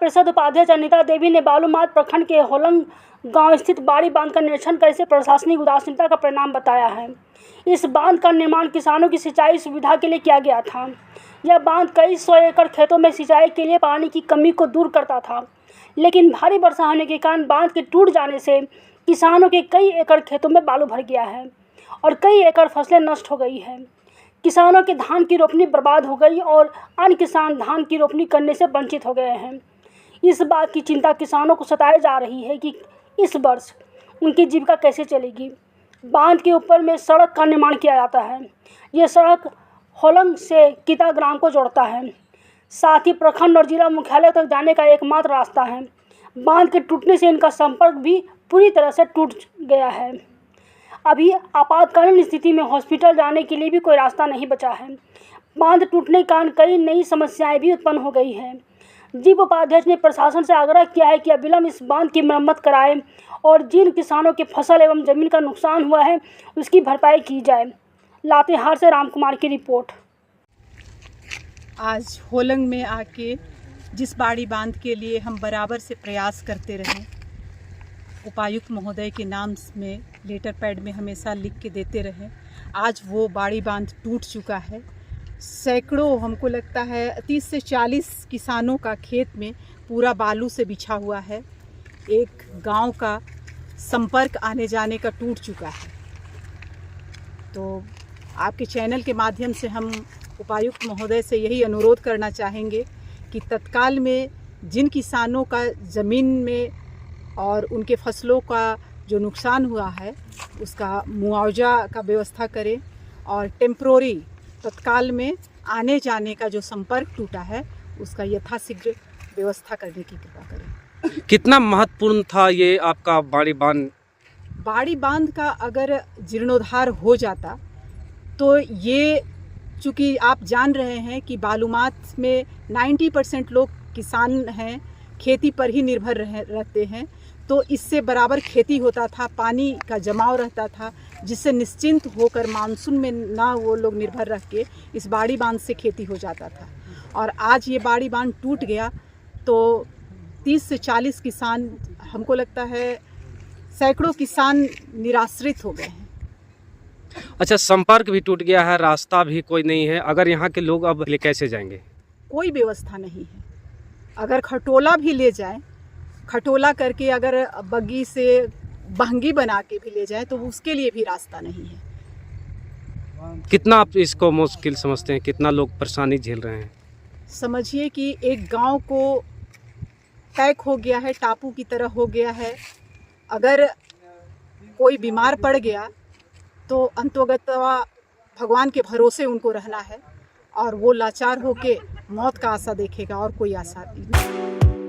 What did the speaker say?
परिषद उपाध्यक्ष अनिता देवी ने बालूमाथ प्रखंड के होलंग गांव स्थित बाड़ी बांध का निरीक्षण कर इसे प्रशासनिक उदासीनता का परिणाम बताया है। इस बांध का निर्माण किसानों की सिंचाई सुविधा के लिए किया गया था। यह बांध कई 100 एकड़ खेतों में सिंचाई के लिए पानी की कमी को दूर करता था, लेकिन भारी वर्षा होने के कारण बांध के टूट जाने से किसानों के कई एकड़ खेतों में बालू भर गया है और कई एकड़ फसलें नष्ट हो गई हैं। किसानों के धान की रोपनी बर्बाद हो गई और अन्य किसान धान की रोपनी करने से वंचित हो गए हैं। इस बात की चिंता किसानों को सताई जा रही है कि इस वर्ष उनकी जीविका कैसे चलेगी। बांध के ऊपर में सड़क का निर्माण किया जाता है। यह सड़क होलंग से किता ग्राम को जोड़ता है, साथ ही प्रखंड और जिला मुख्यालय तक जाने का एकमात्र रास्ता है। बांध के टूटने से इनका संपर्क भी पूरी तरह से टूट गया है। अभी आपातकालीन स्थिति में हॉस्पिटल जाने के लिए भी कोई रास्ता नहीं बचा है। बांध टूटने के कारण कई नई समस्याएं भी उत्पन्न हो गई हैं। जीप उपाध्यक्ष ने प्रशासन से आग्रह किया है कि अविलंब इस बांध की मरम्मत कराएं और जिन किसानों के फसल एवं जमीन का नुकसान हुआ है उसकी भरपाई की जाए। लातेहार से रामकुमार की रिपोर्ट। आज होलंग में आके जिस बाड़ी बांध के लिए हम बराबर से प्रयास करते रहे, उपायुक्त महोदय के नाम में लेटर पैड में हमेशा लिख के देते रहे, आज वो बाड़ी बांध टूट चुका है। सैकड़ों, हमको लगता है 30 से 40 किसानों का खेत में पूरा बालू से बिछा हुआ है। एक गांव का संपर्क आने जाने का टूट चुका है। तो आपके चैनल के माध्यम से हम उपायुक्त महोदय से यही अनुरोध करना चाहेंगे कि तत्काल में जिन किसानों का ज़मीन में और उनके फसलों का जो नुकसान हुआ है उसका मुआवजा का व्यवस्था करें और टेम्प्रोरी तत्काल में आने जाने का जो संपर्क टूटा है उसका यथाशीघ्र व्यवस्था करने की कृपा करें। कितना महत्वपूर्ण था ये आपका बाड़ी बांध? बाड़ी बांध का अगर जीर्णोद्धार हो जाता तो ये, चूँकि आप जान रहे हैं कि बालूमाथ में 90% लोग किसान हैं, खेती पर ही निर्भर रहते हैं, तो इससे बराबर खेती होता था, पानी का जमाव रहता था, जिससे निश्चिंत होकर मानसून में ना वो लोग निर्भर रह के इस बाड़ी बांध से खेती हो जाता था। और आज ये बाड़ी बांध टूट गया तो 30 से 40 किसान, हमको लगता है सैकड़ों किसान निराश्रित हो गए हैं। अच्छा, संपर्क भी टूट गया है, रास्ता भी कोई नहीं है। अगर यहाँ के लोग अब कैसे जाएंगे? कोई व्यवस्था नहीं है। अगर खटोला भी ले जाएं, खटोला करके अगर बग्गी से बहंगी बना के भी ले जाएं तो उसके लिए भी रास्ता नहीं है। कितना आप इसको मुश्किल समझते हैं? कितना लोग परेशानी झेल रहे हैं? समझिए कि एक गांव को पैक हो गया है, टापू की तरह हो गया है। अगर कोई बीमार पड़ गया तो अंतोगत्वा भगवान के भरोसे उनको रहना है और वो लाचार होके मौत का आशा देखेगा और कोई आशा नहीं।